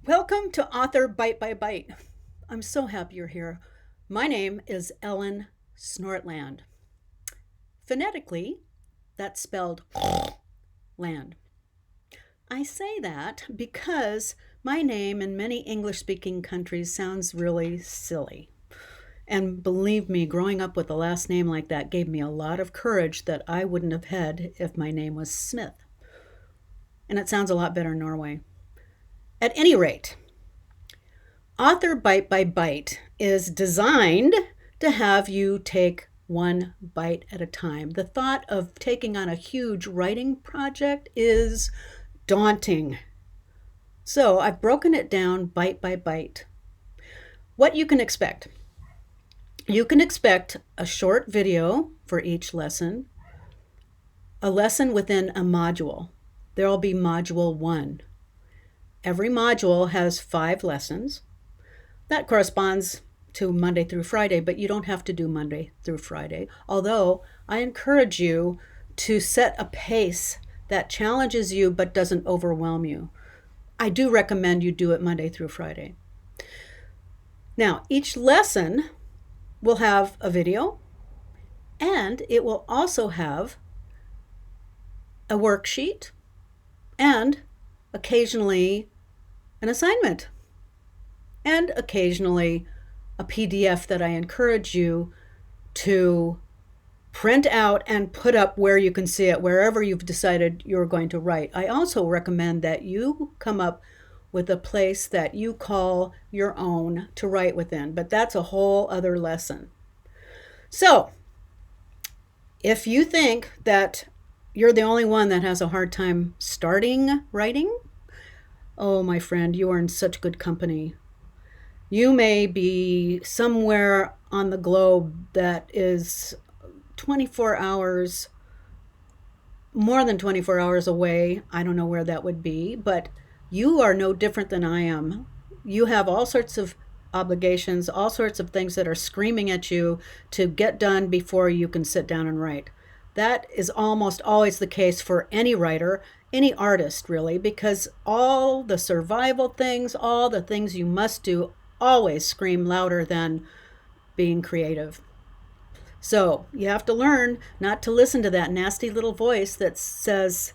Welcome to Author Bite by Bite. I'm so happy you're here. My name is Ellen Snortland. Phonetically, that's spelled land. I say that because my name in many English-speaking countries sounds really silly. And believe me, growing up with a last name like that gave me a lot of courage that I wouldn't have had if my name was Smith. And it sounds a lot better in Norway. At any rate, Author Bite by Bite is designed to have you take one bite at a time. The thought of taking on a huge writing project is daunting. So I've broken it down bite by bite. What you can expect. You can expect a short video for each lesson, a lesson within a module. There will be module 1. Every module has 5 lessons. That corresponds to Monday through Friday, but you don't have to do Monday through Friday. Although I encourage you to set a pace that challenges you but doesn't overwhelm you. I do recommend you do it Monday through Friday. Now, each lesson will have a video, and it will also have a worksheet and occasionally an assignment, and occasionally a PDF that I encourage you to print out and put up where you can see it, wherever you've decided you're going to write. I also recommend that you come up with a place that you call your own to write within, but that's a whole other lesson. So, if you think that you're the only one that has a hard time starting writing, oh, my friend, you are in such good company. You may be somewhere on the globe that is 24 hours, more than 24 hours away. I don't know where that would be, but you are no different than I am. You have all sorts of obligations, all sorts of things that are screaming at you to get done before you can sit down and write. That is almost always the case for any writer, any artist really, because all the survival things, all the things you must do always scream louder than being creative. So you have to learn not to listen to that nasty little voice that says,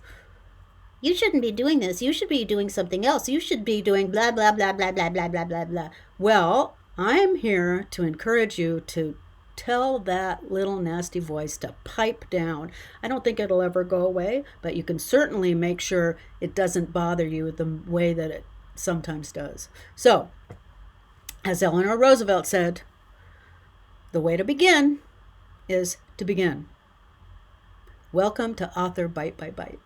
you shouldn't be doing this. You should be doing something else. You should be doing blah, blah, blah, blah, blah, blah, blah, blah, blah. Well, I'm here to encourage you to tell that little nasty voice to pipe down. I don't think it'll ever go away, but you can certainly make sure it doesn't bother you the way that it sometimes does. So, as Eleanor Roosevelt said, the way to begin is to begin. Welcome to Author Bite by Bite.